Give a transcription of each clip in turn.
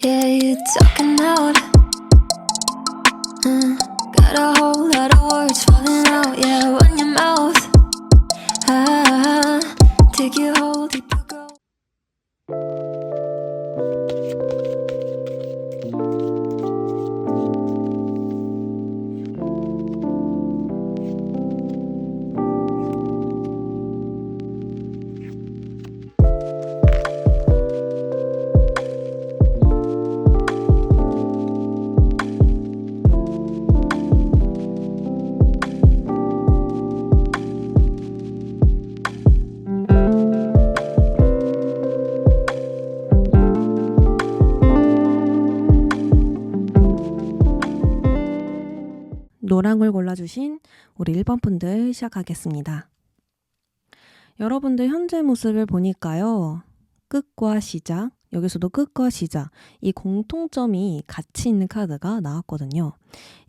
Yeah, you talking out. Got a whole lot of words falling out. Yeah, run your mouth. Take you whole deeper go. 노랑을 골라주신 우리 1번 분들 시작하겠습니다. 여러분들 현재 모습을 보니까요. 끝과 시작, 여기서도 끝과 시작, 이 공통점이 같이 있는 카드가 나왔거든요.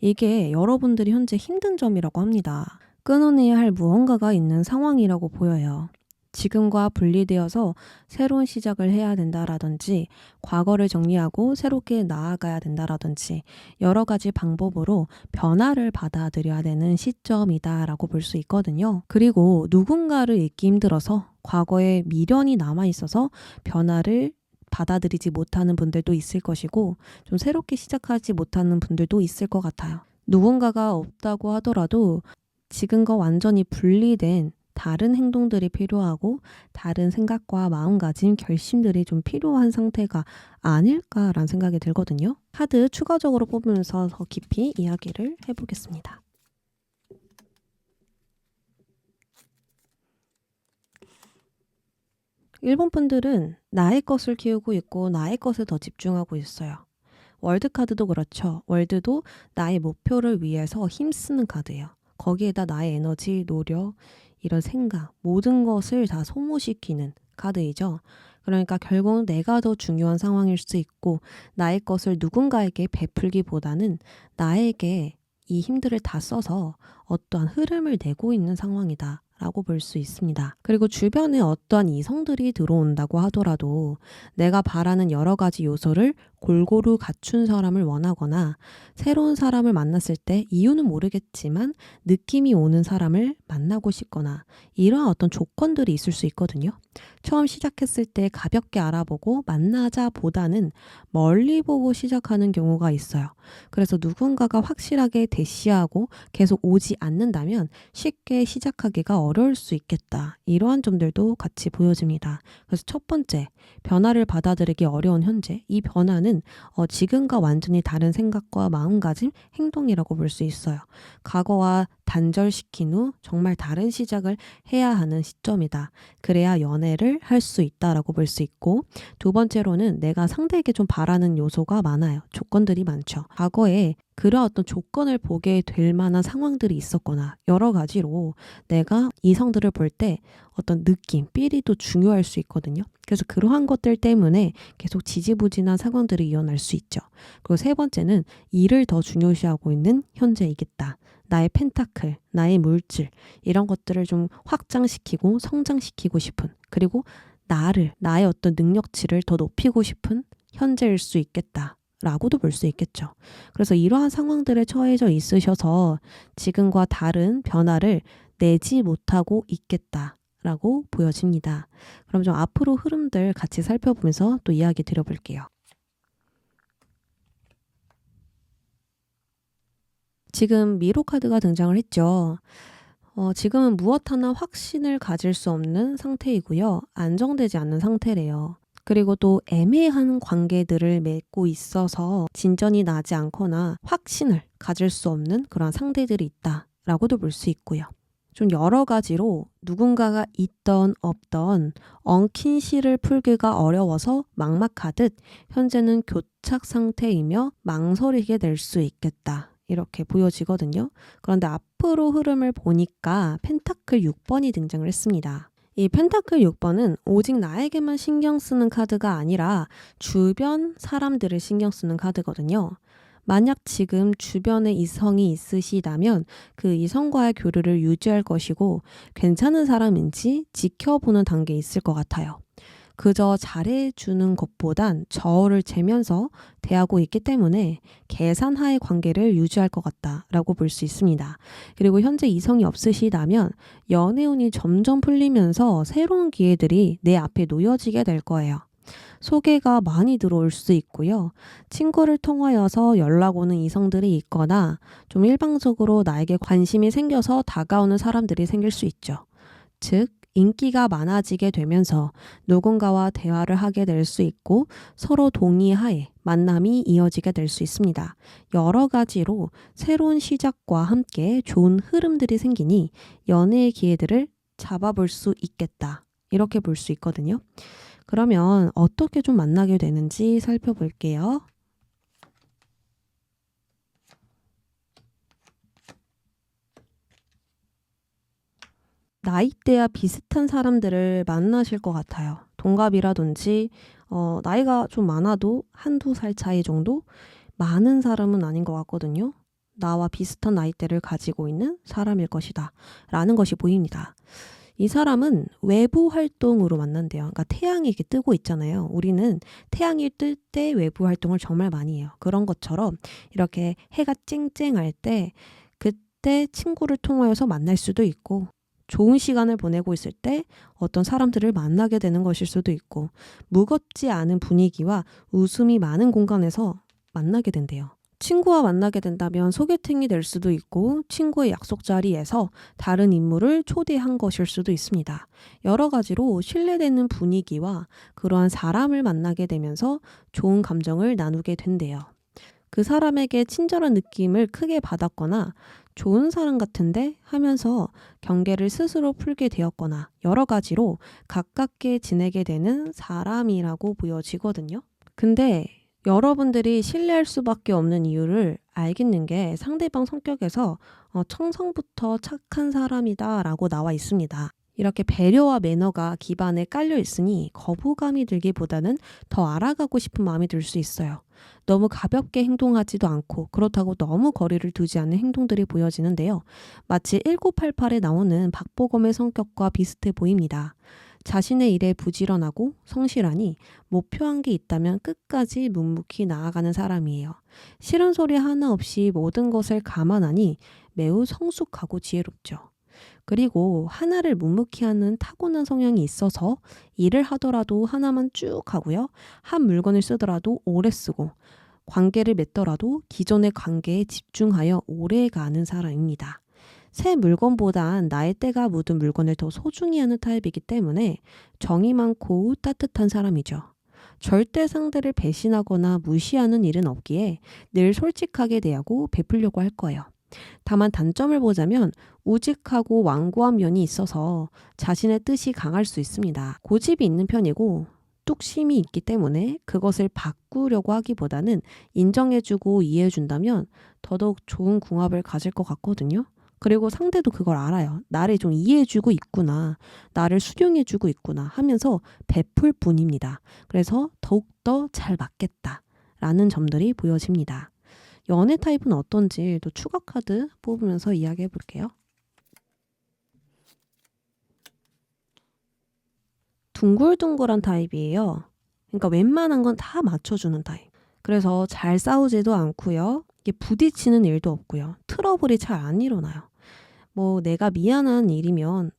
이게 여러분들이 현재 힘든 점이라고 합니다. 끊어내야 할 무언가가 있는 상황이라고 보여요. 지금과 분리되어서 새로운 시작을 해야 된다라든지 과거를 정리하고 새롭게 나아가야 된다라든지 여러 가지 방법으로 변화를 받아들여야 되는 시점이다라고 볼 수 있거든요. 그리고 누군가를 잊기 힘들어서 과거에 미련이 남아있어서 변화를 받아들이지 못하는 분들도 있을 것이고 좀 새롭게 시작하지 못하는 분들도 있을 것 같아요. 누군가가 없다고 하더라도 지금과 완전히 분리된 다른 행동들이 필요하고 다른 생각과 마음가짐, 결심들이 좀 필요한 상태가 아닐까라는 생각이 들거든요. 카드 추가적으로 뽑으면서 더 깊이 이야기를 해보겠습니다. 일본 분들은 나의 것을 키우고 있고 나의 것에 더 집중하고 있어요. 월드 카드도 그렇죠. 월드도 나의 목표를 위해서 힘쓰는 카드예요. 거기에다 나의 에너지, 노력, 이런 생각, 모든 것을 다 소모시키는 카드이죠. 그러니까 결국 내가 더 중요한 상황일 수 있고 나의 것을 누군가에게 베풀기보다는 나에게 이 힘들을 다 써서 어떠한 흐름을 내고 있는 상황이다 라고 볼 수 있습니다. 그리고 주변에 어떠한 이성들이 들어온다고 하더라도 내가 바라는 여러 가지 요소를 골고루 갖춘 사람을 원하거나 새로운 사람을 만났을 때 이유는 모르겠지만 느낌이 오는 사람을 만나고 싶거나 이러한 어떤 조건들이 있을 수 있거든요. 처음 시작했을 때 가볍게 알아보고 만나자 보다는 멀리 보고 시작하는 경우가 있어요. 그래서 누군가가 확실하게 대시하고 계속 오지 않는다면 쉽게 시작하기가 어려울 수 있겠다. 이러한 점들도 같이 보여집니다. 그래서 첫 번째, 변화를 받아들이기 어려운 현재, 이 변화는 지금과 완전히 다른 생각과 마음가짐, 행동이라고 볼 수 있어요. 과거와 단절시킨 후 정말 다른 시작을 해야 하는 시점이다. 그래야 연애를 할 수 있다라고 볼 수 있고, 두 번째로는 내가 상대에게 좀 바라는 요소가 많아요. 조건들이 많죠. 과거에 그런 어떤 조건을 보게 될 만한 상황들이 있었거나 여러 가지로 내가 이성들을 볼 때 어떤 느낌, 삘이 중요할 수 있거든요. 그래서 그러한 것들 때문에 계속 지지부진한 상황들이 일어날 수 있죠. 그리고 세 번째는 일을 더 중요시하고 있는 현재이겠다. 나의 펜타클, 나의 물질 이런 것들을 좀 확장시키고 성장시키고 싶은, 그리고 나의 어떤 능력치를 더 높이고 싶은 현재일 수 있겠다 라고도 볼 수 있겠죠. 그래서 이러한 상황들에 처해져 있으셔서 지금과 다른 변화를 내지 못하고 있겠다 라고 보여집니다. 그럼 좀 앞으로 흐름들 같이 살펴보면서 또 이야기 드려볼게요. 지금 미로 카드가 등장을 했죠. 지금은 무엇 하나 확신을 가질 수 없는 상태이고요. 안정되지 않는 상태래요. 그리고 또 애매한 관계들을 맺고 있어서 진전이 나지 않거나 확신을 가질 수 없는 그런 상대들이 있다라고도 볼 수 있고요. 좀 여러 가지로 누군가가 있던 없던 엉킨 실을 풀기가 어려워서 막막하듯 현재는 교착 상태이며 망설이게 될 수 있겠다. 이렇게 보여지거든요. 그런데 앞으로 흐름을 보니까 펜타클 6번이 등장을 했습니다. 이 펜타클 6번은 오직 나에게만 신경 쓰는 카드가 아니라 주변 사람들을 신경 쓰는 카드거든요. 만약 지금 주변에 이성이 있으시다면 그 이성과의 교류를 유지할 것이고 괜찮은 사람인지 지켜보는 단계에 있을 것 같아요. 그저 잘해주는 것보단 저어를 재면서 대하고 있기 때문에 계산하의 관계를 유지할 것 같다라고 볼 수 있습니다. 그리고 현재 이성이 없으시다면 연애운이 점점 풀리면서 새로운 기회들이 내 앞에 놓여지게 될 거예요. 소개가 많이 들어올 수 있고요. 친구를 통하여서 연락 오는 이성들이 있거나 좀 일방적으로 나에게 관심이 생겨서 다가오는 사람들이 생길 수 있죠. 즉, 인기가 많아지게 되면서 누군가와 대화를 하게 될 수 있고 서로 동의하에 만남이 이어지게 될 수 있습니다. 여러 가지로 새로운 시작과 함께 좋은 흐름들이 생기니 연애의 기회들을 잡아볼 수 있겠다. 이렇게 볼 수 있거든요. 그러면 어떻게 좀 만나게 되는지 살펴볼게요. 나이대와 비슷한 사람들을 만나실 것 같아요. 동갑이라든지 나이가 좀 많아도 한두 살 차이 정도? 많은 사람은 아닌 것 같거든요. 나와 비슷한 나이대를 가지고 있는 사람일 것이다 라는 것이 보입니다. 이 사람은 외부 활동으로 만난대요. 그러니까 태양이 이렇게 뜨고 있잖아요. 우리는 태양이 뜰 때 외부 활동을 정말 많이 해요. 그런 것처럼 이렇게 해가 쨍쨍할 때 그때 친구를 통하여서 만날 수도 있고 좋은 시간을 보내고 있을 때 어떤 사람들을 만나게 되는 것일 수도 있고 무겁지 않은 분위기와 웃음이 많은 공간에서 만나게 된대요. 친구와 만나게 된다면 소개팅이 될 수도 있고 친구의 약속 자리에서 다른 인물을 초대한 것일 수도 있습니다. 여러 가지로 신뢰되는 분위기와 그러한 사람을 만나게 되면서 좋은 감정을 나누게 된대요. 그 사람에게 친절한 느낌을 크게 받았거나 좋은 사람 같은데 하면서 경계를 스스로 풀게 되었거나 여러 가지로 가깝게 지내게 되는 사람이라고 보여지거든요. 근데 여러분들이 신뢰할 수밖에 없는 이유를 알겠는 게 상대방 성격에서 청성부터 착한 사람이다 라고 나와 있습니다. 이렇게 배려와 매너가 기반에 깔려 있으니 거부감이 들기보다는 더 알아가고 싶은 마음이 들 수 있어요. 너무 가볍게 행동하지도 않고 그렇다고 너무 거리를 두지 않는 행동들이 보여지는데요. 마치 1988에 나오는 박보검의 성격과 비슷해 보입니다. 자신의 일에 부지런하고 성실하니 목표한 게 있다면 끝까지 묵묵히 나아가는 사람이에요. 싫은 소리 하나 없이 모든 것을 감안하니 매우 성숙하고 지혜롭죠. 그리고 하나를 묵묵히 하는 타고난 성향이 있어서 일을 하더라도 하나만 쭉 하고요. 한 물건을 쓰더라도 오래 쓰고 관계를 맺더라도 기존의 관계에 집중하여 오래 가는 사람입니다. 새 물건보단 나의 때가 묻은 물건을 더 소중히 하는 타입이기 때문에 정이 많고 따뜻한 사람이죠. 절대 상대를 배신하거나 무시하는 일은 없기에 늘 솔직하게 대하고 베풀려고 할 거예요. 다만 단점을 보자면 우직하고 완고한 면이 있어서 자신의 뜻이 강할 수 있습니다. 고집이 있는 편이고 뚝심이 있기 때문에 그것을 바꾸려고 하기보다는 인정해주고 이해해준다면 더더욱 좋은 궁합을 가질 것 같거든요. 그리고 상대도 그걸 알아요. 나를 좀 이해해주고 있구나. 나를 수용해주고 있구나 하면서 베풀 뿐입니다. 그래서 더욱더 잘 맞겠다라는 점들이 보여집니다. 연애 타입은 어떤지 또 추가 카드 뽑으면서 이야기해 볼게요. 둥글둥글한 타입이에요. 그러니까 웬만한 건 다 맞춰주는 타입. 그래서 잘 싸우지도 않고요. 이게 부딪히는 일도 없고요. 트러블이 잘 안 일어나요. 뭐 내가 미안한 일이면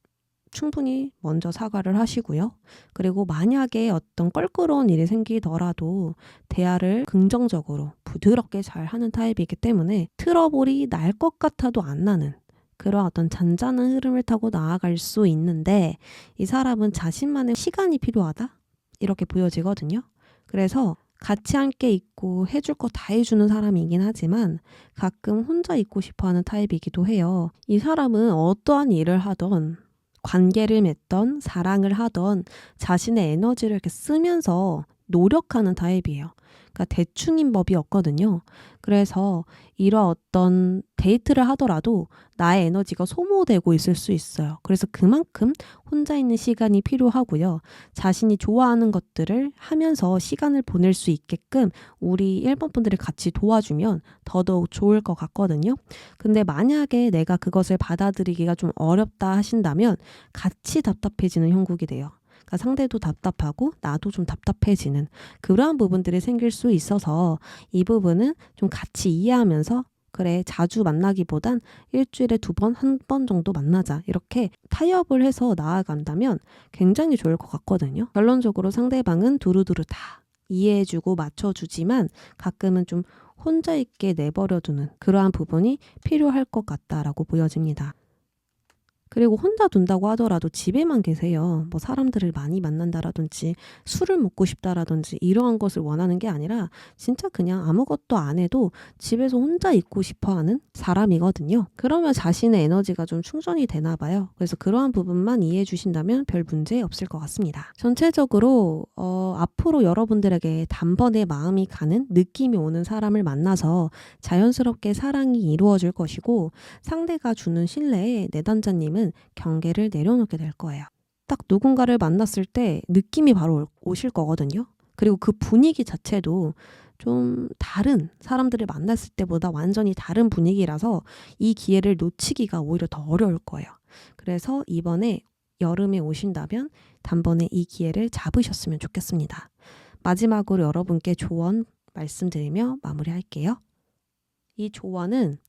충분히 먼저 사과를 하시고요. 그리고 만약에 어떤 껄끄러운 일이 생기더라도 대화를 긍정적으로 부드럽게 잘 하는 타입이기 때문에 트러블이 날 것 같아도 안 나는 그런 어떤 잔잔한 흐름을 타고 나아갈 수 있는데 이 사람은 자신만의 시간이 필요하다? 이렇게 보여지거든요. 그래서 같이 함께 있고 해줄 거 다 해주는 사람이긴 하지만 가끔 혼자 있고 싶어하는 타입이기도 해요. 이 사람은 어떠한 일을 하던 관계를 맺던 사랑을 하던 자신의 에너지를 이렇게 쓰면서 노력하는 타입이에요. 그러니까 대충인 법이 없거든요. 그래서 이런 어떤 데이트를 하더라도 나의 에너지가 소모되고 있을 수 있어요. 그래서 그만큼 혼자 있는 시간이 필요하고요. 자신이 좋아하는 것들을 하면서 시간을 보낼 수 있게끔 우리 1번 분들이 같이 도와주면 더더욱 좋을 것 같거든요. 근데 만약에 내가 그것을 받아들이기가 좀 어렵다 하신다면 같이 답답해지는 형국이 돼요. 그러니까 상대도 답답하고 나도 좀 답답해지는 그러한 부분들이 생길 수 있어서 이 부분은 좀 같이 이해하면서 그래, 자주 만나기보단 일주일에 2번, 1번 정도 만나자. 이렇게 타협을 해서 나아간다면 굉장히 좋을 것 같거든요. 결론적으로 상대방은 두루두루 다 이해해주고 맞춰주지만 가끔은 좀 혼자 있게 내버려두는 그러한 부분이 필요할 것 같다라고 보여집니다. 그리고 혼자 둔다고 하더라도 집에만 계세요. 뭐 사람들을 많이 만난다라든지 술을 먹고 싶다라든지 이러한 것을 원하는 게 아니라 진짜 그냥 아무것도 안 해도 집에서 혼자 있고 싶어 하는 사람이거든요. 그러면 자신의 에너지가 좀 충전이 되나 봐요. 그래서 그러한 부분만 이해해 주신다면 별 문제 없을 것 같습니다. 전체적으로 앞으로 여러분들에게 단번에 마음이 가는 느낌이 오는 사람을 만나서 자연스럽게 사랑이 이루어질 것이고 상대가 주는 신뢰에 내담자님은 경계를 내려놓게 될 거예요. 딱 누군가를 만났을 때 느낌이 바로 오실 거거든요. 그리고 그 분위기 자체도 좀 다른 사람들을 만났을 때보다 완전히 다른 분위기라서 이 기회를 놓치기가 오히려 더 어려울 거예요. 그래서 이번에 여름에 오신다면 단번에 이 기회를 잡으셨으면 좋겠습니다. 마지막으로 여러분께 조언 말씀드리며 마무리할게요. 이 조언은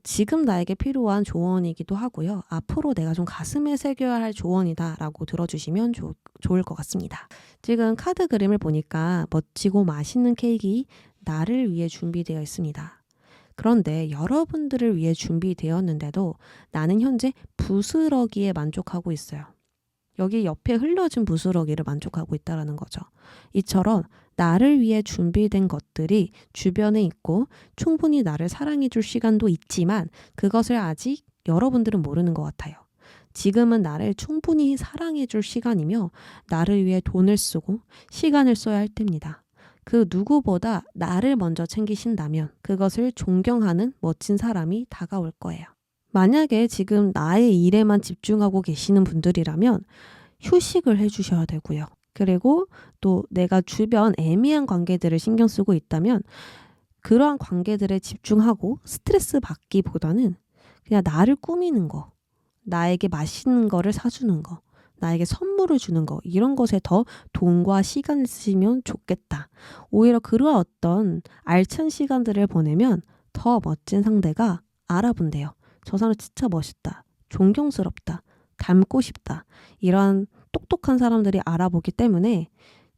지금 나에게 필요한 조언이기도 하고요. 앞으로 내가 좀 가슴에 새겨야 할 조언이다 라고 들어주시면 좋을 것 같습니다. 지금 카드 그림을 보니까 멋지고 맛있는 케이크 나를 위해 준비되어 있습니다. 그런데 여러분들을 위해 준비되었는데도 나는 현재 부스러기에 만족하고 있어요. 여기 옆에 흘려진 부스러기를 만족하고 있다는 거죠. 이처럼 나를 위해 준비된 것들이 주변에 있고 충분히 나를 사랑해 줄 시간도 있지만 그것을 아직 여러분들은 모르는 것 같아요. 지금은 나를 충분히 사랑해 줄 시간이며 나를 위해 돈을 쓰고 시간을 써야 할 때입니다. 그 누구보다 나를 먼저 챙기신다면 그것을 존경하는 멋진 사람이 다가올 거예요. 만약에 지금 나의 일에만 집중하고 계시는 분들이라면 휴식을 해주셔야 되고요. 그리고 또 내가 주변 애매한 관계들을 신경 쓰고 있다면 그러한 관계들에 집중하고 스트레스 받기보다는 그냥 나를 꾸미는 거, 나에게 맛있는 거를 사주는 거, 나에게 선물을 주는 거 이런 것에 더 돈과 시간을 쓰시면 좋겠다. 오히려 그러한 어떤 알찬 시간들을 보내면 더 멋진 상대가 알아본대요. 저 사람 진짜 멋있다. 존경스럽다. 닮고 싶다. 이런 똑똑한 사람들이 알아보기 때문에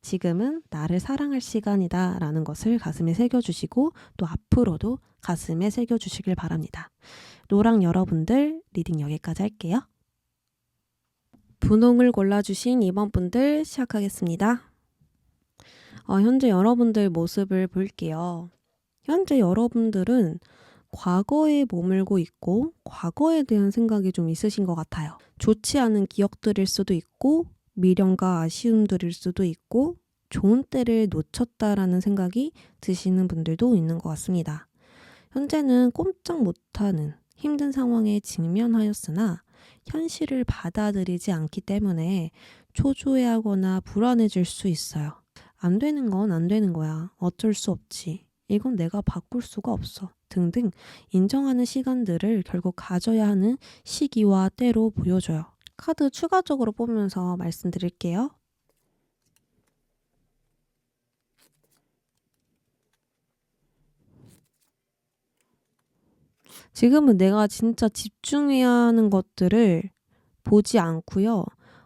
지금은 나를 사랑할 시간이다 라는 것을 가슴에 새겨주시고 또 앞으로도 가슴에 새겨주시길 바랍니다. 노랑 여러분들 리딩 여기까지 할게요. 분홍을 골라주신 2번 분들 시작하겠습니다. 현재 여러분들 모습을 볼게요. 현재 여러분들은 과거에 머물고 있고 과거에 대한 생각이 좀 있으신 것 같아요. 좋지 않은 기억들일 수도 있고 미련과 아쉬움들일 수도 있고 좋은 때를 놓쳤다라는 생각이 드시는 분들도 있는 것 같습니다. 현재는 꼼짝 못하는 힘든 상황에 직면하였으나 현실을 받아들이지 않기 때문에 초조해하거나 불안해질 수 있어요. 안 되는 건 안 되는 거야. 어쩔 수 없지. 이건 내가 바꿀 수가 없어. 등등 인정하는 시간들을 결국 가져야 하는 시기와 때로 보여줘요. 카드 추가적으로 뽑으면서 말씀드릴게요. 지금은 내가 진짜 집중해야 하는 것들을 보지 않고요.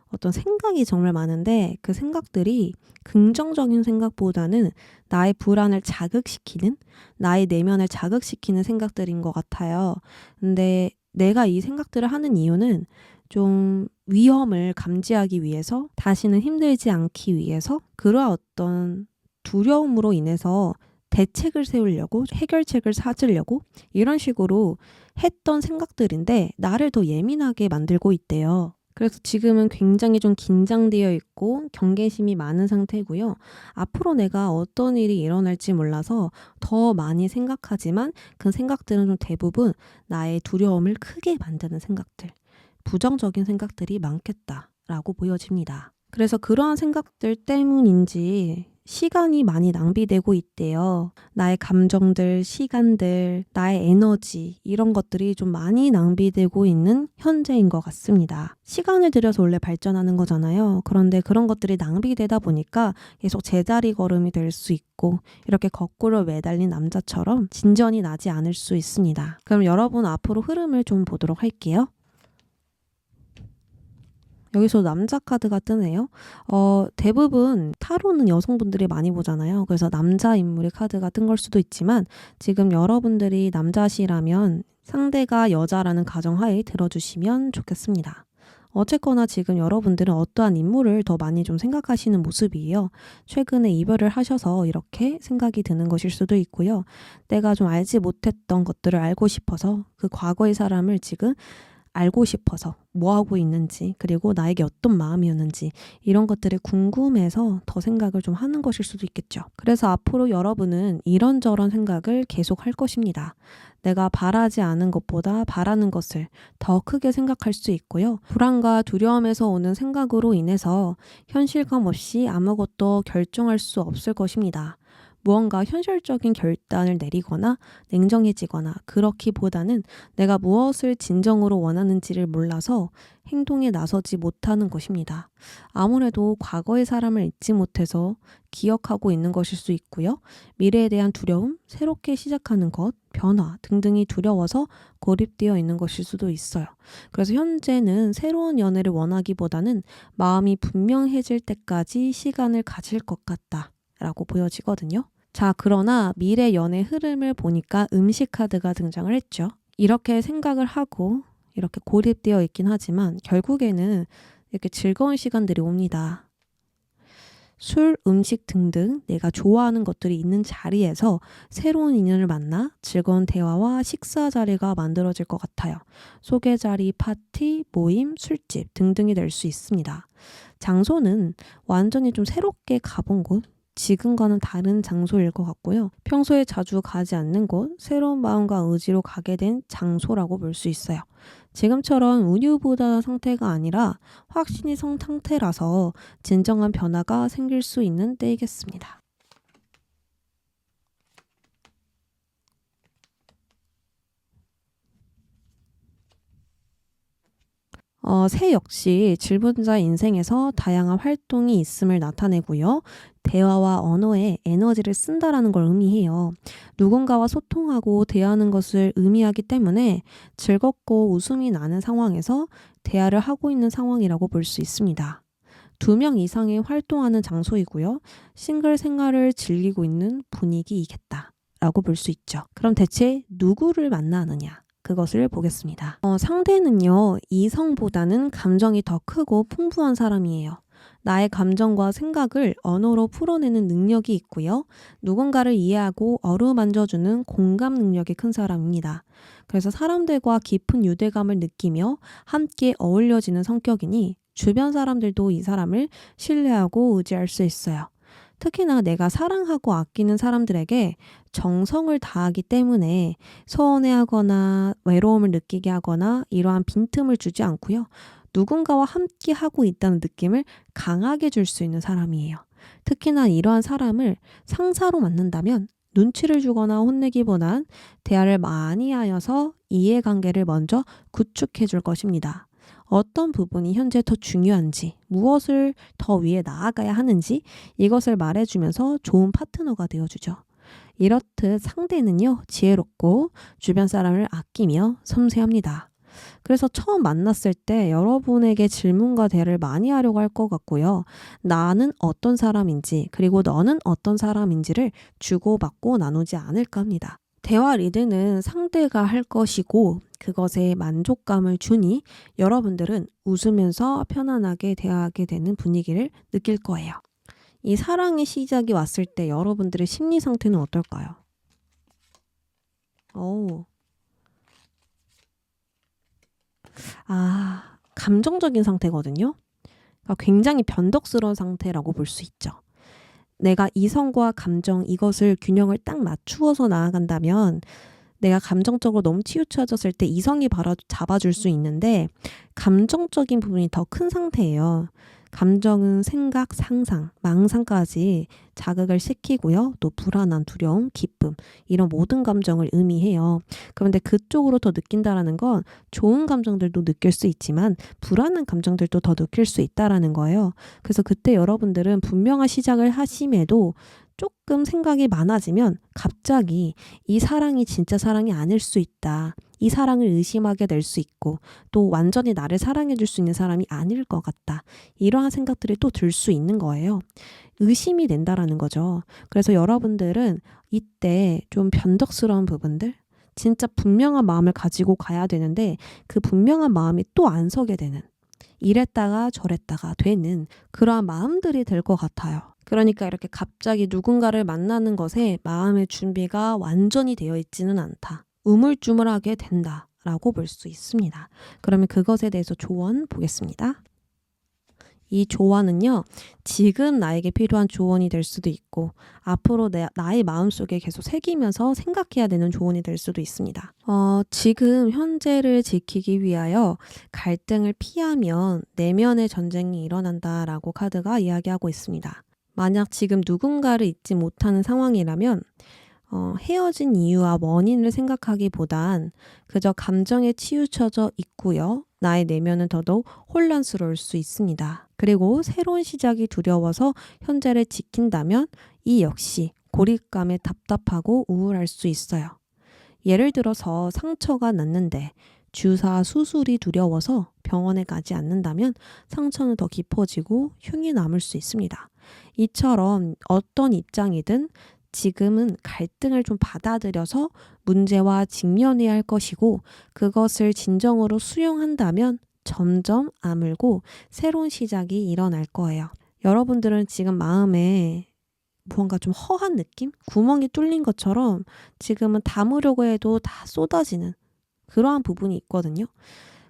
어떤 생각이 정말 많은데 그 생각들이 긍정적인 생각보다는 나의 불안을 자극시키는, 나의 내면을 자극시키는 생각들인 것 같아요. 근데 내가 이 생각들을 하는 이유는 좀 위험을 감지하기 위해서, 다시는 힘들지 않기 위해서, 그러한 어떤 두려움으로 인해서 대책을 세우려고, 해결책을 찾으려고 이런 식으로 했던 생각들인데 나를 더 예민하게 만들고 있대요. 그래서 지금은 굉장히 좀 긴장되어 있고 경계심이 많은 상태고요. 앞으로 내가 어떤 일이 일어날지 몰라서 더 많이 생각하지만 그 생각들은 좀 대부분 나의 두려움을 크게 만드는 생각들, 부정적인 생각들이 많겠다라고 보여집니다. 그래서 그러한 생각들 때문인지 시간이 많이 낭비되고 있대요. 나의 감정들, 시간들, 나의 에너지 이런 것들이 좀 많이 낭비되고 있는 현재인 것 같습니다. 시간을 들여서 원래 발전하는 거잖아요. 그런데 그런 것들이 낭비되다 보니까 계속 제자리 걸음이 될 수 있고 이렇게 거꾸로 매달린 남자처럼 진전이 나지 않을 수 있습니다. 그럼 여러분 앞으로 흐름을 좀 보도록 할게요. 여기서 남자 카드가 뜨네요. 대부분 타로는 여성분들이 많이 보잖아요. 그래서 남자 인물의 카드가 뜬 걸 수도 있지만 지금 여러분들이 남자시라면 상대가 여자라는 가정하에 들어주시면 좋겠습니다. 어쨌거나 지금 여러분들은 어떠한 인물을 더 많이 좀 생각하시는 모습이에요. 최근에 이별을 하셔서 이렇게 생각이 드는 것일 수도 있고요. 내가 좀 알지 못했던 것들을 알고 싶어서 그 과거의 사람을 지금 알고 싶어서 뭐 하고 있는지 그리고 나에게 어떤 마음이었는지 이런 것들이 궁금해서 더 생각을 좀 하는 것일 수도 있겠죠. 그래서 앞으로 여러분은 이런저런 생각을 계속 할 것입니다. 내가 바라지 않은 것보다 바라는 것을 더 크게 생각할 수 있고요. 불안과 두려움에서 오는 생각으로 인해서 현실감 없이 아무것도 결정할 수 없을 것입니다. 무언가 현실적인 결단을 내리거나 냉정해지거나 그렇기보다는 내가 무엇을 진정으로 원하는지를 몰라서 행동에 나서지 못하는 것입니다. 아무래도 과거의 사람을 잊지 못해서 기억하고 있는 것일 수 있고요. 미래에 대한 두려움, 새롭게 시작하는 것, 변화 등등이 두려워서 고립되어 있는 것일 수도 있어요. 그래서 현재는 새로운 연애를 원하기보다는 마음이 분명해질 때까지 시간을 가질 것 같다라고 보여지거든요. 자, 그러나 미래 연애 흐름을 보니까 음식 카드가 등장을 했죠. 이렇게 생각을 하고 이렇게 고립되어 있긴 하지만 결국에는 이렇게 즐거운 시간들이 옵니다. 술, 음식 등등 내가 좋아하는 것들이 있는 자리에서 새로운 인연을 만나 즐거운 대화와 식사 자리가 만들어질 것 같아요. 소개 자리, 파티, 모임, 술집 등등이 될 수 있습니다. 장소는 완전히 좀 새롭게 가본 곳, 지금과는 다른 장소일 것 같고요. 평소에 자주 가지 않는 곳, 새로운 마음과 의지로 가게 된 장소라고 볼 수 있어요. 지금처럼 우유부단한 상태가 아니라 확신이 선 상태라서 진정한 변화가 생길 수 있는 때이겠습니다. 새 역시 질문자 인생에서 다양한 활동이 있음을 나타내고요. 대화와 언어에 에너지를 쓴다라는 걸 의미해요. 누군가와 소통하고 대하는 것을 의미하기 때문에 즐겁고 웃음이 나는 상황에서 대화를 하고 있는 상황이라고 볼 수 있습니다. 2명 이상이 활동하는 장소이고요. 싱글 생활을 즐기고 있는 분위기이겠다라고 볼 수 있죠. 그럼 대체 누구를 만나느냐? 그것을 보겠습니다. 상대는요, 이성보다는 감정이 더 크고 풍부한 사람이에요. 나의 감정과 생각을 언어로 풀어내는 능력이 있고요. 누군가를 이해하고 어루만져주는 공감 능력이 큰 사람입니다. 그래서 사람들과 깊은 유대감을 느끼며 함께 어울려지는 성격이니 주변 사람들도 이 사람을 신뢰하고 의지할 수 있어요. 특히나 내가 사랑하고 아끼는 사람들에게 정성을 다하기 때문에 서운해하거나 외로움을 느끼게 하거나 이러한 빈틈을 주지 않고요. 누군가와 함께 하고 있다는 느낌을 강하게 줄 수 있는 사람이에요. 특히나 이러한 사람을 상사로 만난다면 눈치를 주거나 혼내기보단 대화를 많이 하여서 이해관계를 먼저 구축해 줄 것입니다. 어떤 부분이 현재 더 중요한지, 무엇을 더 위에 나아가야 하는지 이것을 말해주면서 좋은 파트너가 되어주죠. 이렇듯 상대는요, 지혜롭고 주변 사람을 아끼며 섬세합니다. 그래서 처음 만났을 때 여러분에게 질문과 대화를 많이 하려고 할 것 같고요. 나는 어떤 사람인지 그리고 너는 어떤 사람인지를 주고받고 나누지 않을까 합니다. 대화 리드는 상대가 할 것이고 그것에 만족감을 주니 여러분들은 웃으면서 편안하게 대화하게 되는 분위기를 느낄 거예요. 이 사랑의 시작이 왔을 때 여러분들의 심리 상태는 어떨까요? 감정적인 상태거든요. 그러니까 굉장히 변덕스러운 상태라고 볼 수 있죠. 내가 이성과 감정 이것을 균형을 딱 맞추어서 나아간다면 내가 감정적으로 너무 치우쳐졌을 때 이성이 잡아줄 수 있는데 감정적인 부분이 더 큰 상태예요. 감정은 생각, 상상, 망상까지 자극을 시키고요. 또 불안한, 두려움, 기쁨 이런 모든 감정을 의미해요. 그런데 그쪽으로 더 느낀다라는 건 좋은 감정들도 느낄 수 있지만 불안한 감정들도 더 느낄 수 있다라는 거예요. 그래서 그때 여러분들은 분명한 시작을 하심에도 조금 생각이 많아지면 갑자기 이 사랑이 진짜 사랑이 아닐 수 있다. 이 사랑을 의심하게 될 수 있고 또 완전히 나를 사랑해 줄 수 있는 사람이 아닐 것 같다. 이러한 생각들이 또 들 수 있는 거예요. 의심이 된다라는 거죠. 그래서 여러분들은 이때 좀 변덕스러운 부분들, 진짜 분명한 마음을 가지고 가야 되는데 그 분명한 마음이 또 안 서게 되는, 이랬다가 저랬다가 되는 그러한 마음들이 될 것 같아요. 그러니까 이렇게 갑자기 누군가를 만나는 것에 마음의 준비가 완전히 되어 있지는 않다. 우물쭈물하게 된다라고 볼 수 있습니다. 그러면 그것에 대해서 조언 보겠습니다. 이 조언은요, 지금 나에게 필요한 조언이 될 수도 있고 앞으로 나의 마음속에 계속 새기면서 생각해야 되는 조언이 될 수도 있습니다. 지금 현재를 지키기 위하여 갈등을 피하면 내면의 전쟁이 일어난다라고 카드가 이야기하고 있습니다. 만약 지금 누군가를 잊지 못하는 상황이라면 헤어진 이유와 원인을 생각하기보단 그저 감정에 치우쳐져 있고요. 나의 내면은 더더욱 혼란스러울 수 있습니다. 그리고 새로운 시작이 두려워서 현재를 지킨다면 이 역시 고립감에 답답하고 우울할 수 있어요. 예를 들어서 상처가 났는데 주사 수술이 두려워서 병원에 가지 않는다면 상처는 더 깊어지고 흉이 남을 수 있습니다. 이처럼 어떤 입장이든 지금은 갈등을 좀 받아들여서 문제와 직면해야 할 것이고 그것을 진정으로 수용한다면 점점 아물고 새로운 시작이 일어날 거예요. 여러분들은 지금 마음에 무언가 좀 허한 느낌? 구멍이 뚫린 것처럼 지금은 담으려고 해도 다 쏟아지는 그러한 부분이 있거든요.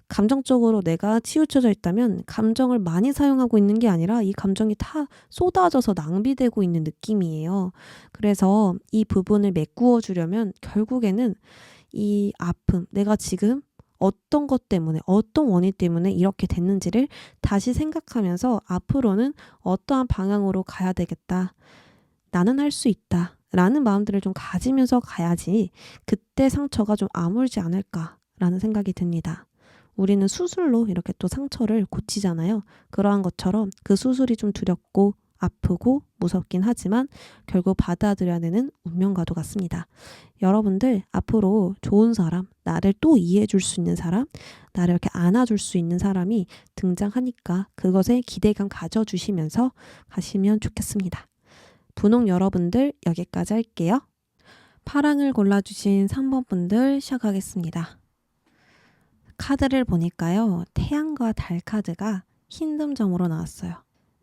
감정적으로 내가 치우쳐져 있다면 감정을 많이 사용하고 있는 게 아니라 이 감정이 다 쏟아져서 낭비되고 있는 느낌이에요. 그래서 이 부분을 메꾸어 주려면 결국에는 이 아픔, 내가 지금 어떤 것 때문에, 어떤 원인 때문에 이렇게 됐는지를 다시 생각하면서 앞으로는 어떠한 방향으로 가야 되겠다. 나는 할 수 있다. 라는 마음들을 좀 가지면서 가야지 그때 상처가 좀 아물지 않을까라는 생각이 듭니다. 우리는 수술로 이렇게 또 상처를 고치잖아요. 그러한 것처럼 그 수술이 좀 두렵고 아프고 무섭긴 하지만 결국 받아들여야 되는 운명과도 같습니다. 여러분들 앞으로 좋은 사람, 나를 또 이해해 줄 수 있는 사람, 나를 이렇게 안아줄 수 있는 사람이 등장하니까 그것에 기대감 가져주시면서 가시면 좋겠습니다. 분홍 여러분들 여기까지 할게요. 파랑을 골라주신 3번 분들 시작하겠습니다. 카드를 보니까요. 태양과 달 카드가 흰 듬점으로 나왔어요.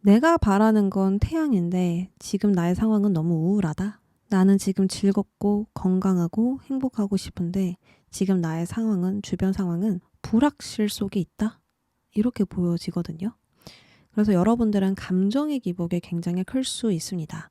내가 바라는 건 태양인데 지금 나의 상황은 너무 우울하다. 나는 지금 즐겁고 건강하고 행복하고 싶은데 지금 나의 상황은, 주변 상황은 불확실 속에 있다. 이렇게 보여지거든요. 그래서 여러분들은 감정의 기복이 굉장히 클 수 있습니다.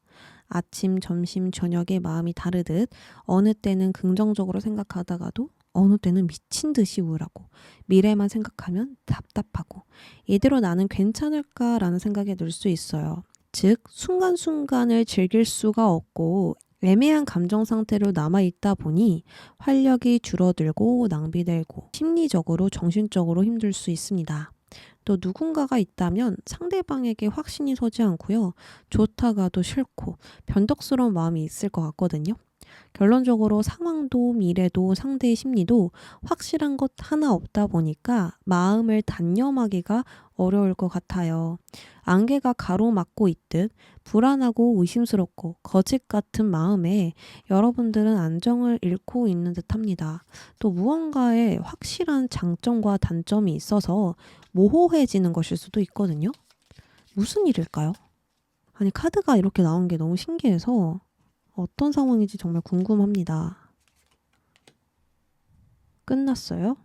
아침, 점심, 저녁에 마음이 다르듯 어느 때는 긍정적으로 생각하다가도 어느 때는 미친 듯이 우울하고 미래만 생각하면 답답하고 이대로 나는 괜찮을까라는 생각이 들 수 있어요. 즉 순간순간을 즐길 수가 없고 애매한 감정 상태로 남아있다 보니 활력이 줄어들고 낭비되고 심리적으로 정신적으로 힘들 수 있습니다. 또 누군가가 있다면 상대방에게 확신이 서지 않고요. 좋다가도 싫고 변덕스러운 마음이 있을 것 같거든요. 결론적으로 상황도 미래도 상대의 심리도 확실한 것 하나 없다 보니까 마음을 단념하기가 어려울 것 같아요. 안개가 가로막고 있듯 불안하고 의심스럽고 거짓 같은 마음에 여러분들은 안정을 잃고 있는 듯합니다. 또 무언가에 확실한 장점과 단점이 있어서 모호해지는 것일 수도 있거든요. 무슨 일일까요? 아니 카드가 이렇게 나온 게 너무 신기해서 어떤 상황인지 정말 궁금합니다. 끝났어요?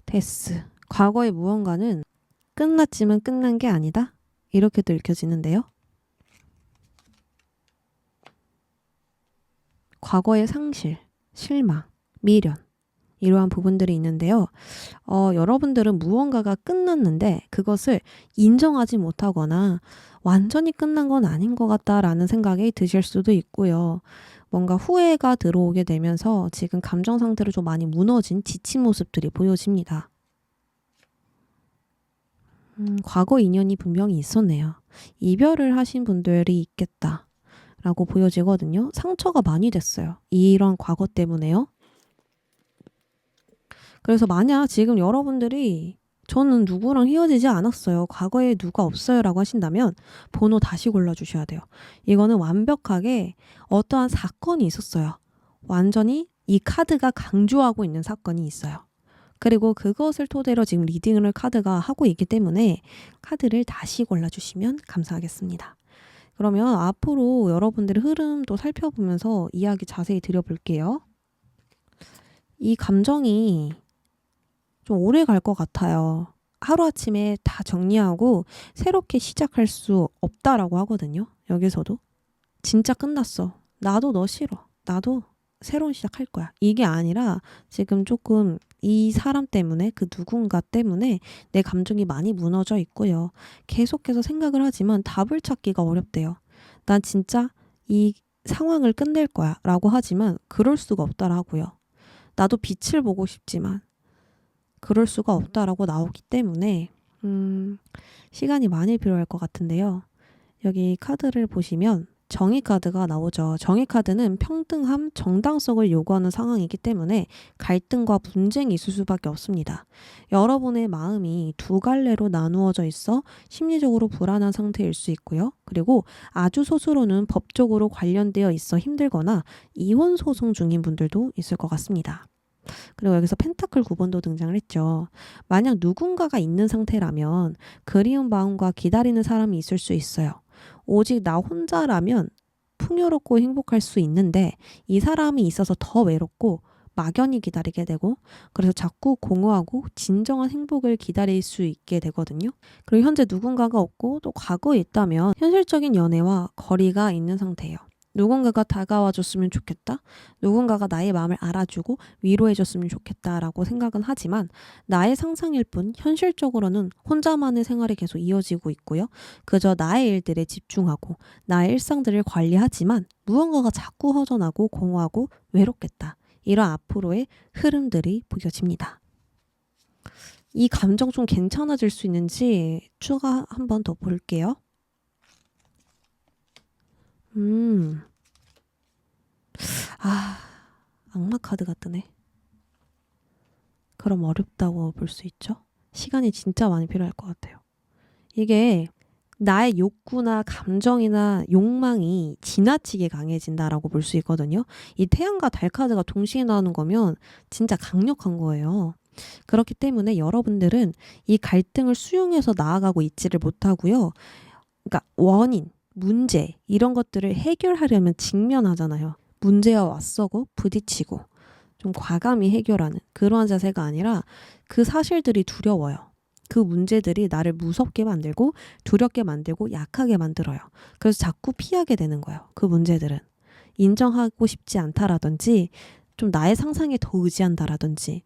데스. 과거의 무언가는 끝났지만 끝난 게 아니다? 이렇게도 읽혀지는데요. 과거의 상실, 실망, 미련, 이러한 부분들이 있는데요. 여러분들은 무언가가 끝났는데 그것을 인정하지 못하거나 완전히 끝난 건 아닌 것 같다라는 생각이 드실 수도 있고요. 뭔가 후회가 들어오게 되면서 지금 감정 상태로 좀 많이 무너진 지친 모습들이 보여집니다. 과거 인연이 분명히 있었네요. 이별을 하신 분들이 있겠다라고 보여지거든요. 상처가 많이 됐어요. 이런 과거 때문에요. 그래서 만약 지금 여러분들이 저는 누구랑 헤어지지 않았어요, 과거에 누가 없어요 라고 하신다면 번호 다시 골라주셔야 돼요. 이거는 완벽하게 어떠한 사건이 있었어요. 완전히 이 카드가 강조하고 있는 사건이 있어요. 그리고 그것을 토대로 지금 리딩을 카드가 하고 있기 때문에 카드를 다시 골라주시면 감사하겠습니다. 그러면 앞으로 여러분들의 흐름도 살펴보면서 이야기 자세히 드려볼게요. 이 감정이 좀 오래 갈 것 같아요. 하루아침에 다 정리하고 새롭게 시작할 수 없다라고 하거든요. 여기서도. 진짜 끝났어. 나도 너 싫어. 나도 새로운 시작할 거야. 이게 아니라 지금 조금 이 사람 때문에, 그 누군가 때문에 내 감정이 많이 무너져 있고요. 계속해서 생각을 하지만 답을 찾기가 어렵대요. 난 진짜 이 상황을 끝낼 거야 라고 하지만 그럴 수가 없다라고요. 나도 빛을 보고 싶지만 그럴 수가 없다라고 나오기 때문에 시간이 많이 필요할 것 같은데요. 여기 카드를 보시면 정의 카드가 나오죠. 정의 카드는 평등함, 정당성을 요구하는 상황이기 때문에 갈등과 분쟁이 있을 수밖에 없습니다. 여러분의 마음이 두 갈래로 나누어져 있어 심리적으로 불안한 상태일 수 있고요. 그리고 아주 소수로는 법적으로 관련되어 있어 힘들거나 이혼 소송 중인 분들도 있을 것 같습니다. 그리고 여기서 펜타클 9번도 등장을 했죠. 만약 누군가가 있는 상태라면 그리운 마음과 기다리는 사람이 있을 수 있어요. 오직 나 혼자라면 풍요롭고 행복할 수 있는데 이 사람이 있어서 더 외롭고 막연히 기다리게 되고 그래서 자꾸 공허하고 진정한 행복을 기다릴 수 있게 되거든요. 그리고 현재 누군가가 없고 또 과거에 있다면 현실적인 연애와 거리가 있는 상태예요. 누군가가 다가와 줬으면 좋겠다. 누군가가 나의 마음을 알아주고 위로해 줬으면 좋겠다라고 생각은 하지만 나의 상상일 뿐 현실적으로는 혼자만의 생활이 계속 이어지고 있고요. 그저 나의 일들에 집중하고 나의 일상들을 관리하지만 무언가가 자꾸 허전하고 공허하고 외롭겠다. 이런 앞으로의 흐름들이 보여집니다. 이 감정 좀 괜찮아질 수 있는지 추가 한 번 더 볼게요. 악마 카드가 뜨네. 그럼 어렵다고 볼 수 있죠. 시간이 진짜 많이 필요할 것 같아요. 이게 나의 욕구나 감정이나 욕망이 지나치게 강해진다라고 볼 수 있거든요. 이 태양과 달 카드가 동시에 나오는 거면 진짜 강력한 거예요. 그렇기 때문에 여러분들은 이 갈등을 수용해서 나아가고 있지를 못하고요. 그러니까 원인, 문제 이런 것들을 해결하려면 직면하잖아요. 문제와 맞서고 부딪히고 좀 과감히 해결하는 그러한 자세가 아니라 그 사실들이 두려워요. 그 문제들이 나를 무섭게 만들고 두렵게 만들고 약하게 만들어요. 그래서 자꾸 피하게 되는 거예요. 그 문제들은. 인정하고 싶지 않다라든지 좀 나의 상상에 더 의지한다라든지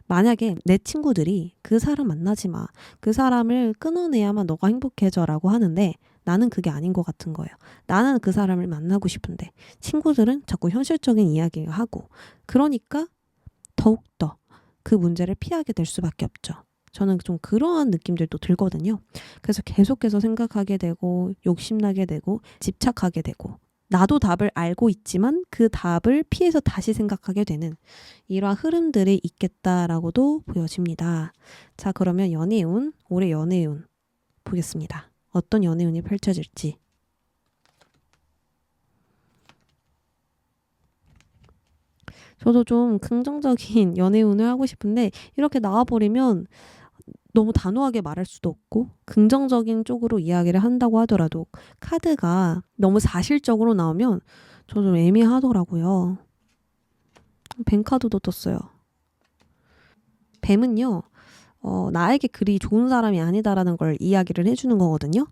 만약에 내 친구들이 그 사람 만나지 마. 그 사람을 끊어내야만 너가 행복해져라고 하는데 나는 그게 아닌 것 같은 거예요. 나는 그 사람을 만나고 싶은데 친구들은 자꾸 현실적인 이야기를 하고 그러니까 더욱더 그 문제를 피하게 될 수밖에 없죠. 저는 좀 그러한 느낌들도 들거든요. 그래서 계속해서 생각하게 되고 욕심나게 되고 집착하게 되고 나도 답을 알고 있지만 그 답을 피해서 다시 생각하게 되는 이러한 흐름들이 있겠다라고도 보여집니다. 자, 그러면 연애운, 올해 연애운 보겠습니다. 어떤 연애운이 펼쳐질지. 저도 좀 긍정적인 연애운을 하고 싶은데 이렇게 나와버리면 너무 단호하게 말할 수도 없고 긍정적인 쪽으로 이야기를 한다고 하더라도 카드가 너무 사실적으로 나오면 저 좀 애매하더라고요. 뱀 카드도 떴어요. 뱀은요. 나에게 그리 좋은 사람이 아니다라는 걸 이야기를 해주는 거거든요.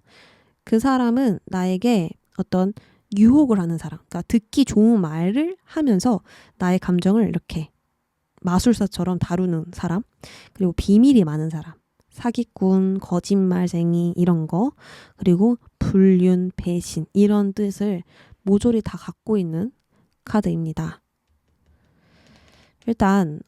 그 사람은 나에게 어떤 유혹을 하는 사람, 그러니까 듣기 좋은 말을 하면서 나의 감정을 이렇게 마술사처럼 다루는 사람, 그리고 비밀이 많은 사람, 사기꾼, 거짓말쟁이 이런 거, 그리고 불륜, 배신 이런 뜻을 모조리 다 갖고 있는 카드입니다. 일단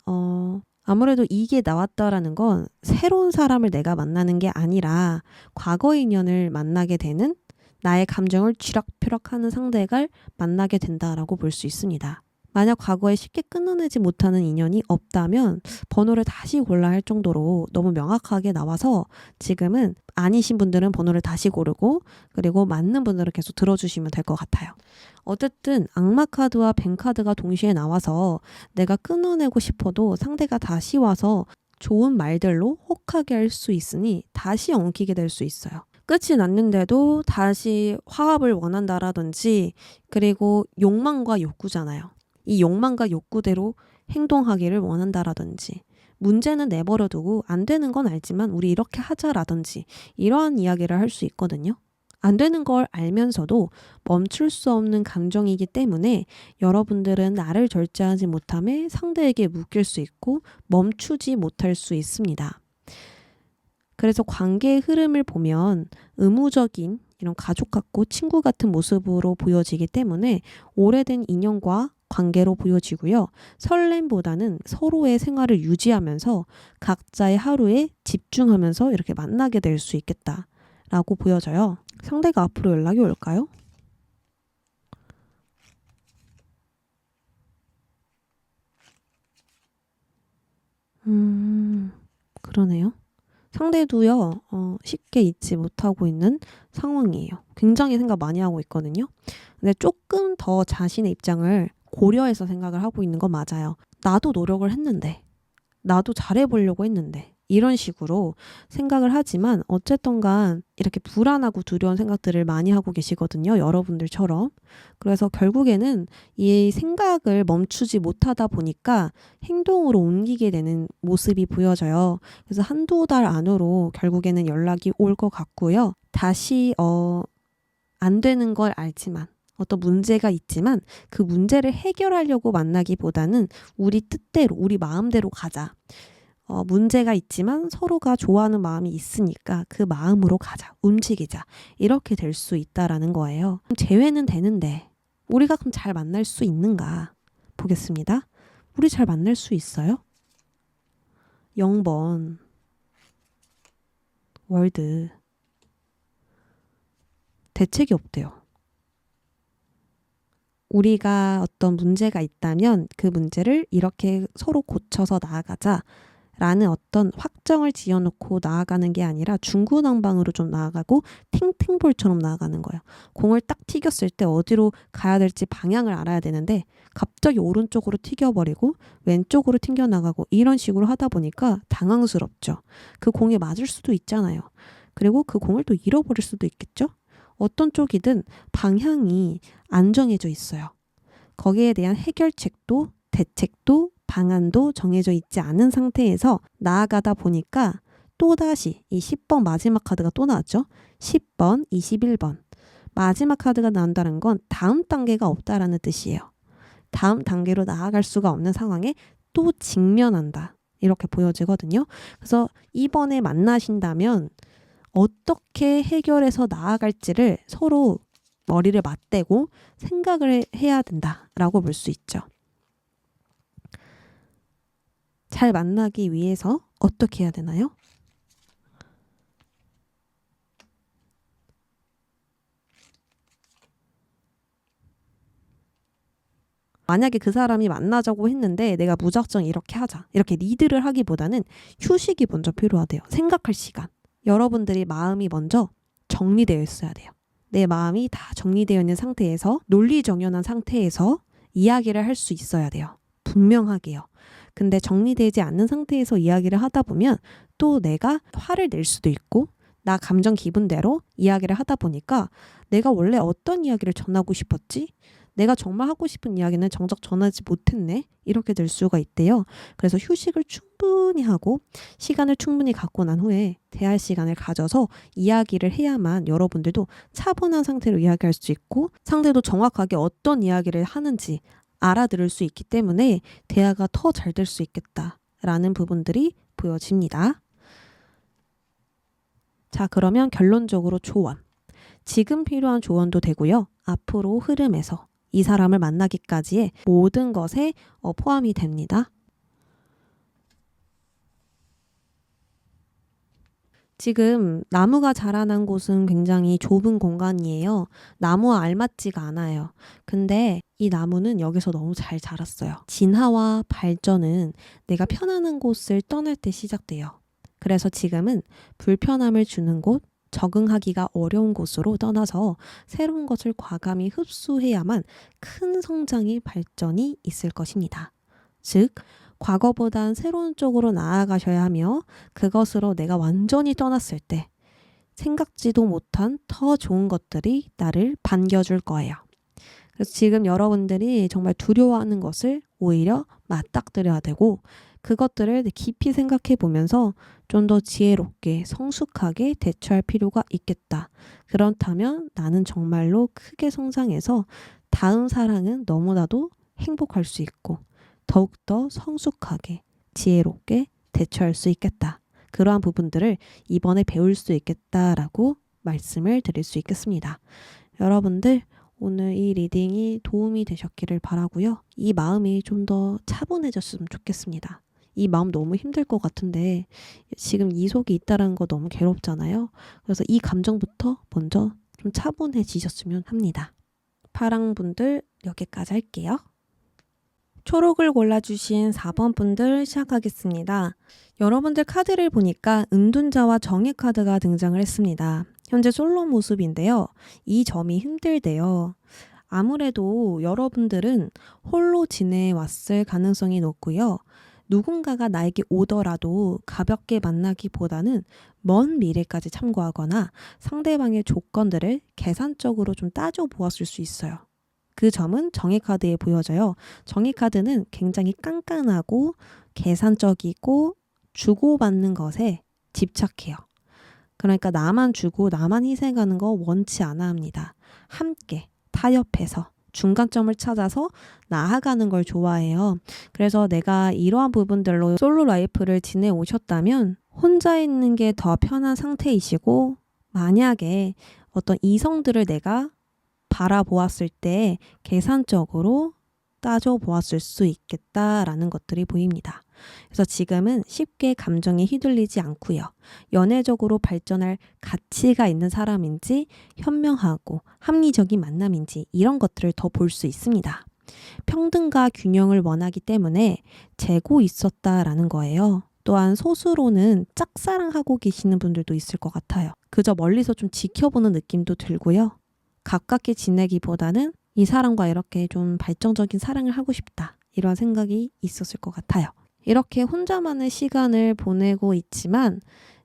아무래도 이게 나왔다라는 건 새로운 사람을 내가 만나는 게 아니라 과거의 인연을 만나게 되는, 나의 감정을 쥐락펴락하는 상대를 만나게 된다라고 볼 수 있습니다. 만약 과거에 쉽게 끊어내지 못하는 인연이 없다면 번호를 다시 골라야 할 정도로 너무 명확하게 나와서 지금은 아니신 분들은 번호를 다시 고르고, 그리고 맞는 분들은 계속 들어주시면 될 것 같아요. 어쨌든 악마 카드와 뱅 카드가 동시에 나와서 내가 끊어내고 싶어도 상대가 다시 와서 좋은 말들로 혹하게 할 수 있으니 다시 엉키게 될 수 있어요. 끝이 났는데도 다시 화합을 원한다라든지, 그리고 욕망과 욕구잖아요. 이 욕망과 욕구대로 행동하기를 원한다라든지, 문제는 내버려 두고 안 되는 건 알지만 우리 이렇게 하자라든지 이러한 이야기를 할 수 있거든요. 안 되는 걸 알면서도 멈출 수 없는 감정이기 때문에 여러분들은 나를 절제하지 못함에 상대에게 묶일 수 있고 멈추지 못할 수 있습니다. 그래서 관계의 흐름을 보면 의무적인 이런 가족 같고 친구 같은 모습으로 보여지기 때문에 오래된 인연과 관계로 보여지고요. 설렘보다는 서로의 생활을 유지하면서 각자의 하루에 집중하면서 이렇게 만나게 될 수 있겠다라고 보여져요. 상대가 앞으로 연락이 올까요? 그러네요. 상대도요, 쉽게 잊지 못하고 있는 상황이에요. 굉장히 생각 많이 하고 있거든요. 근데 조금 더 자신의 입장을 고려해서 생각을 하고 있는 건 맞아요. 나도 노력을 했는데, 나도 잘해보려고 했는데, 이런 식으로 생각을 하지만 어쨌든 간 이렇게 불안하고 두려운 생각들을 많이 하고 계시거든요. 여러분들처럼. 그래서 결국에는 이 생각을 멈추지 못하다 보니까 행동으로 옮기게 되는 모습이 보여져요. 그래서 한두 달 안으로 결국에는 연락이 올 것 같고요. 다시 안 되는 걸 알지만, 어떤 문제가 있지만 그 문제를 해결하려고 만나기보다는 우리 뜻대로, 우리 마음대로 가자. 문제가 있지만 서로가 좋아하는 마음이 있으니까 그 마음으로 가자, 움직이자, 이렇게 될 수 있다라는 거예요. 재회는 되는데 우리가 그럼 잘 만날 수 있는가 보겠습니다. 우리 잘 만날 수 있어요? 0번 월드, 대책이 없대요. 우리가 어떤 문제가 있다면 그 문제를 이렇게 서로 고쳐서 나아가자 라는 어떤 확정을 지어놓고 나아가는 게 아니라 중구난방으로 좀 나아가고 팅팅볼처럼 나아가는 거예요. 공을 딱 튀겼을 때 어디로 가야 될지 방향을 알아야 되는데 갑자기 오른쪽으로 튀겨버리고 왼쪽으로 튕겨나가고 이런 식으로 하다 보니까 당황스럽죠. 그 공에 맞을 수도 있잖아요. 그리고 그 공을 또 잃어버릴 수도 있겠죠. 어떤 쪽이든 방향이 안 정해져 있어요. 거기에 대한 해결책도 대책도 방안도 정해져 있지 않은 상태에서 나아가다 보니까 또다시 이 10번 마지막 카드가 또 나왔죠. 10번, 21번. 마지막 카드가 나온다는 건 다음 단계가 없다라는 뜻이에요. 다음 단계로 나아갈 수가 없는 상황에 또 직면한다. 이렇게 보여지거든요. 그래서 이번에 만나신다면 어떻게 해결해서 나아갈지를 서로 머리를 맞대고 생각을 해야 된다라고 볼 수 있죠. 잘 만나기 위해서 어떻게 해야 되나요? 만약에 그 사람이 만나자고 했는데 내가 무작정 이렇게 하자, 이렇게 리드를 하기보다는 휴식이 먼저 필요하대요. 생각할 시간. 여러분들이 마음이 먼저 정리되어 있어야 돼요. 내 마음이 다 정리되어 있는 상태에서, 논리정연한 상태에서 이야기를 할 수 있어야 돼요. 분명하게요. 근데 정리되지 않는 상태에서 이야기를 하다 보면 또 내가 화를 낼 수도 있고, 나 감정 기분대로 이야기를 하다 보니까 내가 원래 어떤 이야기를 전하고 싶었지? 내가 정말 하고 싶은 이야기는 정작 전하지 못했네? 이렇게 될 수가 있대요. 그래서 휴식을 충분히 하고 시간을 충분히 갖고 난 후에 대할 시간을 가져서 이야기를 해야만 여러분들도 차분한 상태로 이야기할 수 있고, 상대도 정확하게 어떤 이야기를 하는지 알아들을 수 있기 때문에 대화가 더 잘 될 수 있겠다라는 부분들이 보여집니다. 자, 그러면 결론적으로 조언. 지금 필요한 조언도 되고요. 앞으로 흐름에서 이 사람을 만나기까지의 모든 것에 포함이 됩니다. 지금 나무가 자라난 곳은 굉장히 좁은 공간이에요. 나무와 알맞지가 않아요. 근데 이 나무는 여기서 너무 잘 자랐어요. 진화와 발전은 내가 편안한 곳을 떠날 때 시작돼요. 그래서 지금은 불편함을 주는 곳, 적응하기가 어려운 곳으로 떠나서 새로운 것을 과감히 흡수해야만 큰 성장이 발전이 있을 것입니다. 즉, 과거보단 새로운 쪽으로 나아가셔야 하며 그것으로 내가 완전히 떠났을 때 생각지도 못한 더 좋은 것들이 나를 반겨줄 거예요. 그래서 지금 여러분들이 정말 두려워하는 것을 오히려 맞닥뜨려야 되고 그것들을 깊이 생각해 보면서 좀 더 지혜롭게 성숙하게 대처할 필요가 있겠다. 그렇다면 나는 정말로 크게 성장해서 다음 사랑은 너무나도 행복할 수 있고 더욱더 성숙하게 지혜롭게 대처할 수 있겠다. 그러한 부분들을 이번에 배울 수 있겠다라고 말씀을 드릴 수 있겠습니다. 여러분들 오늘 이 리딩이 도움이 되셨기를 바라고요. 이 마음이 좀 더 차분해졌으면 좋겠습니다. 이 마음 너무 힘들 것 같은데 지금 이 속에 있다는 거 너무 괴롭잖아요. 그래서 이 감정부터 먼저 좀 차분해지셨으면 합니다. 파랑분들 여기까지 할게요. 초록을 골라주신 4번 분들 시작하겠습니다. 여러분들 카드를 보니까 은둔자와 정의 카드가 등장을 했습니다. 현재 솔로 모습인데요. 이 점이 힘들대요. 아무래도 여러분들은 홀로 지내왔을 가능성이 높고요. 누군가가 나에게 오더라도 가볍게 만나기보다는 먼 미래까지 참고하거나 상대방의 조건들을 계산적으로 좀 따져보았을 수 있어요. 그 점은 정의 카드에 보여져요. 정의 카드는 굉장히 깐깐하고 계산적이고 주고받는 것에 집착해요. 그러니까 나만 주고 나만 희생하는 거 원치 않아 합니다. 함께 타협해서 중간점을 찾아서 나아가는 걸 좋아해요. 그래서 내가 이러한 부분들로 솔로 라이프를 지내오셨다면 혼자 있는 게 더 편한 상태이시고 만약에 어떤 이성들을 내가 바라보았을 때 계산적으로 따져보았을 수 있겠다라는 것들이 보입니다. 그래서 지금은 쉽게 감정에 휘둘리지 않고요. 연애적으로 발전할 가치가 있는 사람인지 현명하고 합리적인 만남인지 이런 것들을 더 볼 수 있습니다. 평등과 균형을 원하기 때문에 재고 있었다라는 거예요. 또한 소수로는 짝사랑하고 계시는 분들도 있을 것 같아요. 그저 멀리서 좀 지켜보는 느낌도 들고요. 가깝게 지내기보다는 이 사람과 이렇게 좀 발전적인 사랑을 하고 싶다. 이런 생각이 있었을 것 같아요. 이렇게 혼자만의 시간을 보내고 있지만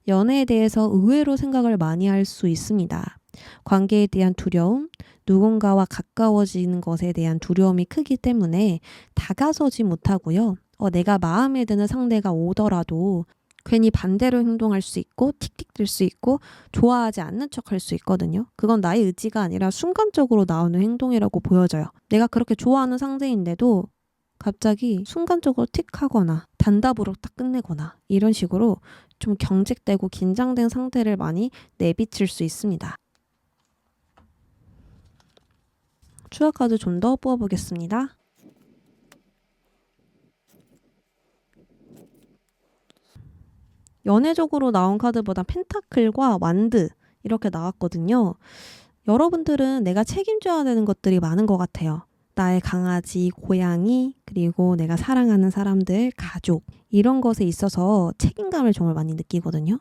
연애에 대해서 의외로 생각을 많이 할 수 있습니다. 관계에 대한 두려움, 누군가와 가까워지는 것에 대한 두려움이 크기 때문에 다가서지 못하고요. 내가 마음에 드는 상대가 오더라도 괜히 반대로 행동할 수 있고 틱틱댈 수 있고 좋아하지 않는 척 할 수 있거든요. 그건 나의 의지가 아니라 순간적으로 나오는 행동이라고 보여져요. 내가 그렇게 좋아하는 상대인데도 갑자기 순간적으로 틱하거나 단답으로 딱 끝내거나 이런 식으로 좀 경직되고 긴장된 상태를 많이 내비칠 수 있습니다. 추가 카드 좀 더 뽑아보겠습니다. 연애적으로 나온 카드보다 펜타클과 완드 이렇게 나왔거든요. 여러분들은 내가 책임져야 되는 것들이 많은 것 같아요. 나의 강아지, 고양이, 그리고 내가 사랑하는 사람들, 가족 이런 것에 있어서 책임감을 정말 많이 느끼거든요.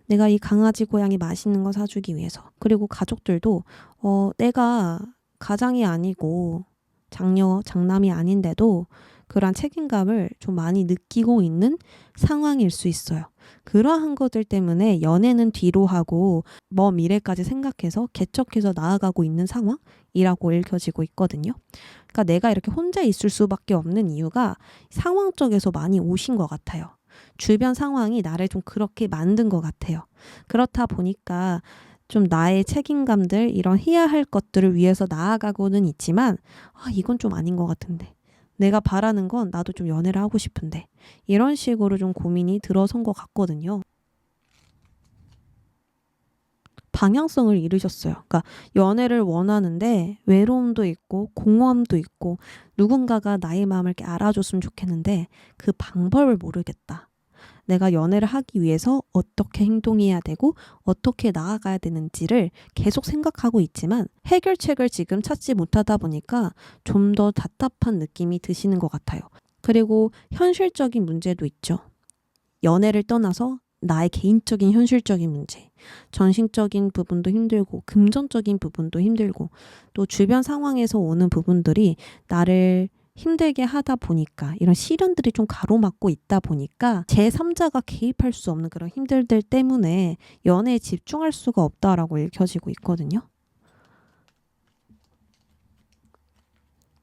내가 이 강아지, 고양이 맛있는 거 사주기 위해서 그리고 가족들도 내가 가장이 아니고 장녀, 장남이 아닌데도 그러한 책임감을 좀 많이 느끼고 있는 상황일 수 있어요. 그러한 것들 때문에 연애는 뒤로 하고 먼 미래까지 생각해서 개척해서 나아가고 있는 상황이라고 읽혀지고 있거든요. 그러니까 내가 이렇게 혼자 있을 수밖에 없는 이유가 상황 쪽에서 많이 오신 것 같아요. 주변 상황이 나를 좀 그렇게 만든 것 같아요. 그렇다 보니까 좀 나의 책임감들 이런 해야 할 것들을 위해서 나아가고는 있지만 이건 좀 아닌 것 같은데 내가 바라는 건 나도 좀 연애를 하고 싶은데 이런 식으로 좀 고민이 들어선 것 같거든요. 방향성을 잃으셨어요. 그러니까 연애를 원하는데 외로움도 있고 공허함도 있고 누군가가 나의 마음을 이렇게 알아줬으면 좋겠는데 그 방법을 모르겠다. 내가 연애를 하기 위해서 어떻게 행동해야 되고 어떻게 나아가야 되는지를 계속 생각하고 있지만 해결책을 지금 찾지 못하다 보니까 좀 더 답답한 느낌이 드시는 것 같아요. 그리고 현실적인 문제도 있죠. 연애를 떠나서 나의 개인적인 현실적인 문제, 정신적인 부분도 힘들고 금전적인 부분도 힘들고 또 주변 상황에서 오는 부분들이 나를 힘들게 하다 보니까 이런 시련들이 좀 가로막고 있다 보니까 제3자가 개입할 수 없는 그런 힘들들 때문에 연애에 집중할 수가 없다라고 읽혀지고 있거든요.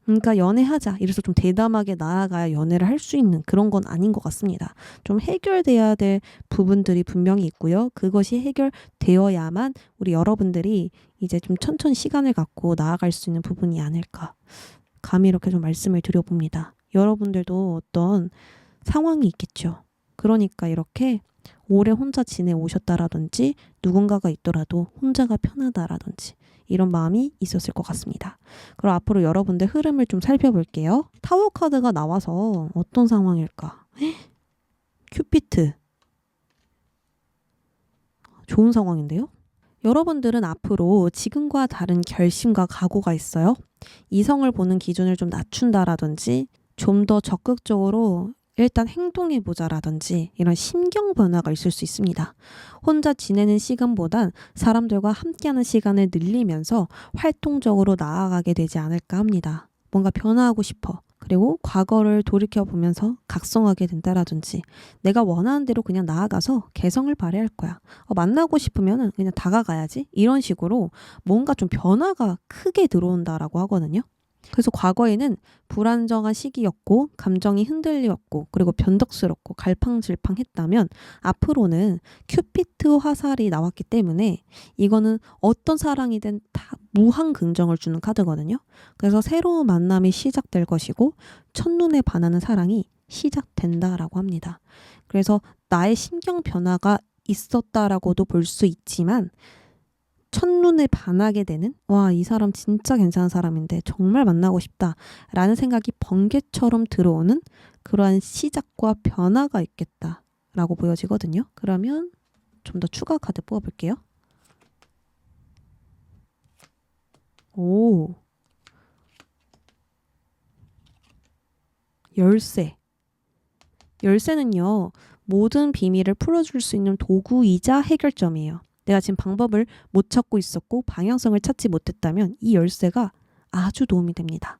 그러니까 연애하자 이래서 좀 대담하게 나아가야 연애를 할 수 있는 그런 건 아닌 것 같습니다. 좀 해결돼야 될 부분들이 분명히 있고요. 그것이 해결되어야만 우리 여러분들이 이제 좀 천천히 시간을 갖고 나아갈 수 있는 부분이 아닐까. 감히 이렇게 좀 말씀을 드려봅니다. 여러분들도 어떤 상황이 있겠죠. 그러니까 이렇게 오래 혼자 지내오셨다라든지 누군가가 있더라도 혼자가 편하다라든지 이런 마음이 있었을 것 같습니다. 그럼 앞으로 여러분들 흐름을 좀 살펴볼게요. 타워 카드가 나와서 어떤 상황일까? 큐피트. 좋은 상황인데요? 여러분들은 앞으로 지금과 다른 결심과 각오가 있어요. 이성을 보는 기준을 좀 낮춘다라든지 좀 더 적극적으로 일단 행동해보자라든지 이런 심경 변화가 있을 수 있습니다. 혼자 지내는 시간보단 사람들과 함께하는 시간을 늘리면서 활동적으로 나아가게 되지 않을까 합니다. 뭔가 변화하고 싶어. 그리고 과거를 돌이켜보면서 각성하게 된다라든지 내가 원하는 대로 그냥 나아가서 개성을 발휘할 거야. 만나고 싶으면 그냥 다가가야지. 이런 식으로 뭔가 좀 변화가 크게 들어온다라고 하거든요. 그래서 과거에는 불안정한 시기였고 감정이 흔들렸고 그리고 변덕스럽고 갈팡질팡했다면 앞으로는 큐피트 화살이 나왔기 때문에 이거는 어떤 사랑이든 다 무한 긍정을 주는 카드거든요. 그래서 새로운 만남이 시작될 것이고 첫눈에 반하는 사랑이 시작된다라고 합니다. 그래서 나의 심경 변화가 있었다라고도 볼 수 있지만 첫눈에 반하게 되는 이 사람 진짜 괜찮은 사람인데 정말 만나고 싶다 라는 생각이 번개처럼 들어오는 그러한 시작과 변화가 있겠다라고 보여지거든요. 그러면 좀 더 추가 카드 뽑아볼게요. 오, 열쇠. 열쇠는요, 모든 비밀을 풀어줄 수 있는 도구이자 해결점이에요. 내가 지금 방법을 못 찾고 있었고 방향성을 찾지 못했다면 이 열쇠가 아주 도움이 됩니다.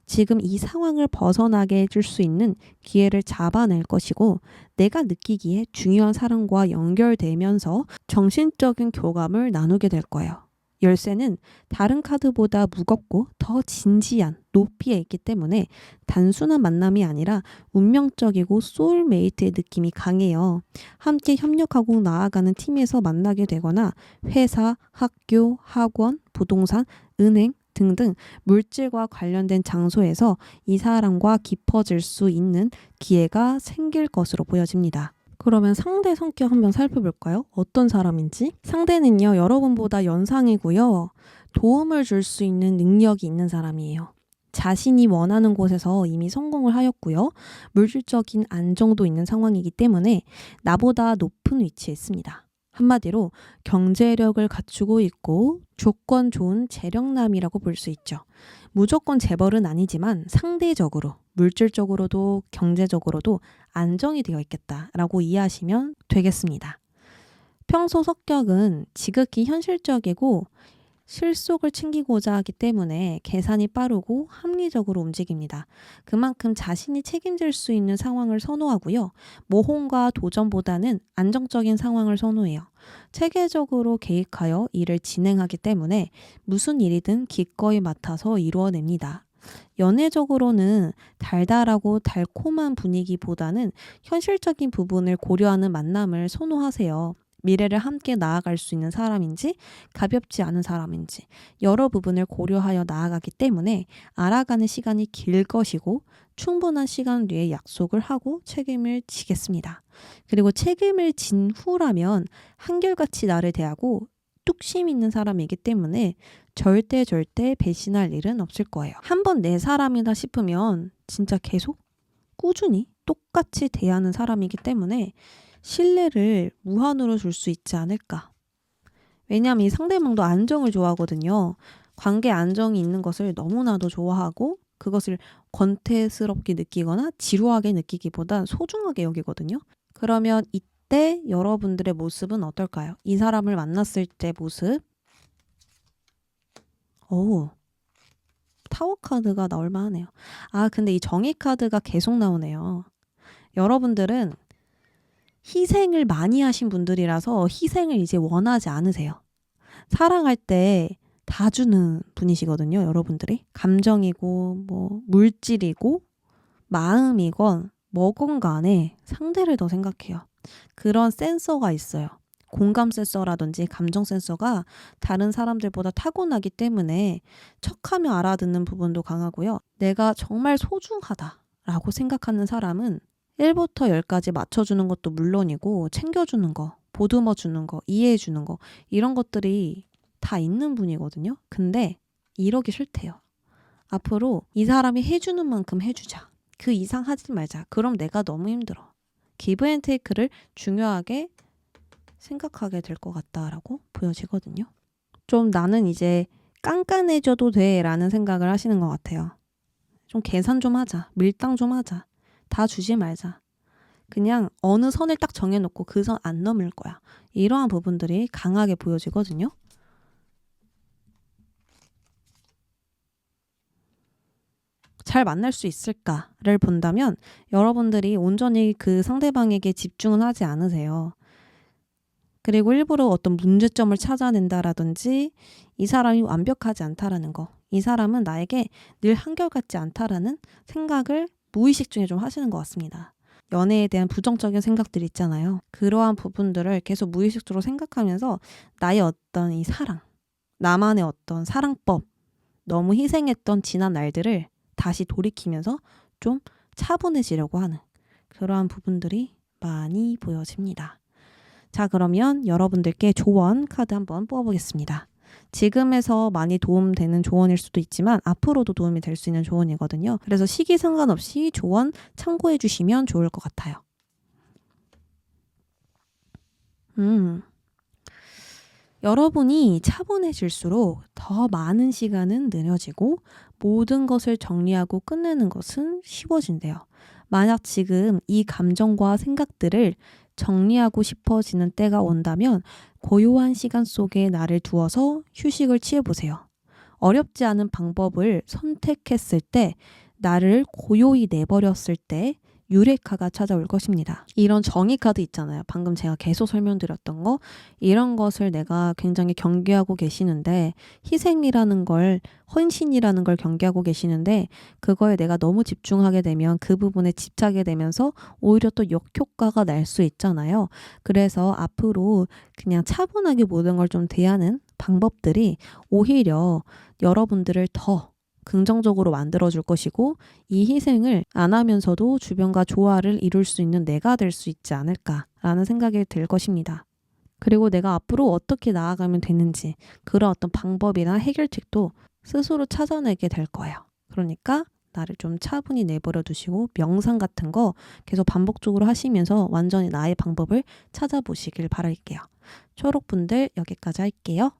지금 이 상황을 벗어나게 해줄 수 있는 기회를 잡아낼 것이고 내가 느끼기에 중요한 사람과 연결되면서 정신적인 교감을 나누게 될 거예요. 열쇠는 다른 카드보다 무겁고 더 진지한 높이에 있기 때문에 단순한 만남이 아니라 운명적이고 소울메이트의 느낌이 강해요. 함께 협력하고 나아가는 팀에서 만나게 되거나 회사, 학교, 학원, 부동산, 은행 등등 물질과 관련된 장소에서 이 사람과 깊어질 수 있는 기회가 생길 것으로 보여집니다. 그러면 상대 성격 한번 살펴볼까요? 어떤 사람인지? 상대는요, 여러분보다 연상이고요. 도움을 줄 수 있는 능력이 있는 사람이에요. 자신이 원하는 곳에서 이미 성공을 하였고요. 물질적인 안정도 있는 상황이기 때문에 나보다 높은 위치에 있습니다. 한마디로 경제력을 갖추고 있고 조건 좋은 재력남이라고 볼 수 있죠. 무조건 재벌은 아니지만 상대적으로 물질적으로도 경제적으로도 안정이 되어 있겠다라고 이해하시면 되겠습니다. 평소 성격은 지극히 현실적이고 실속을 챙기고자 하기 때문에 계산이 빠르고 합리적으로 움직입니다. 그만큼 자신이 책임질 수 있는 상황을 선호하고요. 모험과 도전보다는 안정적인 상황을 선호해요. 체계적으로 계획하여 일을 진행하기 때문에 무슨 일이든 기꺼이 맡아서 이루어냅니다. 연애적으로는 달달하고 달콤한 분위기보다는 현실적인 부분을 고려하는 만남을 선호하세요. 미래를 함께 나아갈 수 있는 사람인지 가볍지 않은 사람인지 여러 부분을 고려하여 나아가기 때문에 알아가는 시간이 길 것이고 충분한 시간 뒤에 약속을 하고 책임을 지겠습니다. 그리고 책임을 진 후라면 한결같이 나를 대하고 뚝심 있는 사람이기 때문에 절대 배신할 일은 없을 거예요. 한번 내 사람이다 싶으면 진짜 계속 꾸준히 똑같이 대하는 사람이기 때문에 신뢰를 무한으로 줄 수 있지 않을까. 왜냐하면 이 상대방도 안정을 좋아하거든요. 관계 안정이 있는 것을 너무나도 좋아하고 그것을 권태스럽게 느끼거나 지루하게 느끼기보단 소중하게 여기거든요. 그러면 이때 여러분들의 모습은 어떨까요? 이 사람을 만났을 때 모습. 오, 타워 카드가 나올만 하네요. 아, 근데 이 정의 카드가 계속 나오네요. 여러분들은 희생을 많이 하신 분들이라서 희생을 이제 원하지 않으세요. 사랑할 때 다 주는 분이시거든요. 여러분들이. 감정이고 뭐 물질이고 마음이건 뭐건 간에 상대를 더 생각해요. 그런 센서가 있어요. 공감 센서라든지 감정 센서가 다른 사람들보다 타고나기 때문에 척하며 알아듣는 부분도 강하고요. 내가 정말 소중하다라고 생각하는 사람은 1부터 10까지 맞춰주는 것도 물론이고 챙겨주는 거, 보듬어주는 거, 이해해주는 거 이런 것들이 다 있는 분이거든요. 근데 이러기 싫대요. 앞으로 이 사람이 해주는 만큼 해주자. 그 이상 하지 말자. 그럼 내가 너무 힘들어. 기브 앤 테이크를 중요하게 생각하게 될 것 같다라고 보여지거든요. 좀 나는 이제 깐깐해져도 돼 라는 생각을 하시는 것 같아요. 좀 계산 좀 하자. 밀당 좀 하자. 다 주지 말자. 그냥 어느 선을 딱 정해놓고 그 선 안 넘을 거야. 이러한 부분들이 강하게 보여지거든요. 잘 만날 수 있을까를 본다면 여러분들이 온전히 그 상대방에게 집중은 하지 않으세요. 그리고 일부러 어떤 문제점을 찾아낸다라든지 이 사람이 완벽하지 않다라는 거, 이 사람은 나에게 늘 한결같지 않다라는 생각을 무의식 중에 좀 하시는 것 같습니다. 연애에 대한 부정적인 생각들이 있잖아요. 그러한 부분들을 계속 무의식적으로 생각하면서 나의 어떤 이 사랑, 나만의 어떤 사랑법, 너무 희생했던 지난 날들을 다시 돌이키면서 좀 차분해지려고 하는 그러한 부분들이 많이 보여집니다. 자, 그러면 여러분들께 조언 카드 한번 뽑아보겠습니다. 지금에서 많이 도움되는 조언일 수도 있지만 앞으로도 도움이 될 수 있는 조언이거든요. 그래서 시기 상관없이 조언 참고해 주시면 좋을 것 같아요. 여러분이 차분해질수록 더 많은 시간은 느려지고 모든 것을 정리하고 끝내는 것은 쉬워진대요. 만약 지금 이 감정과 생각들을 정리하고 싶어지는 때가 온다면 고요한 시간 속에 나를 두어서 휴식을 취해보세요. 어렵지 않은 방법을 선택했을 때, 나를 고요히 내버렸을 때 유레카가 찾아올 것입니다. 이런 정의 카드 있잖아요. 방금 제가 계속 설명드렸던 거. 이런 것을 내가 굉장히 경계하고 계시는데 희생이라는 걸, 헌신이라는 걸 경계하고 계시는데 그거에 내가 너무 집중하게 되면 그 부분에 집착하게 되면서 오히려 또 역효과가 날 수 있잖아요. 그래서 앞으로 그냥 차분하게 모든 걸 좀 대하는 방법들이 오히려 여러분들을 더 긍정적으로 만들어줄 것이고 이 희생을 안 하면서도 주변과 조화를 이룰 수 있는 내가 될 수 있지 않을까라는 생각이 들 것입니다. 그리고 내가 앞으로 어떻게 나아가면 되는지 그런 어떤 방법이나 해결책도 스스로 찾아내게 될 거예요. 그러니까 나를 좀 차분히 내버려 두시고 명상 같은 거 계속 반복적으로 하시면서 완전히 나의 방법을 찾아보시길 바랄게요. 초록분들 여기까지 할게요.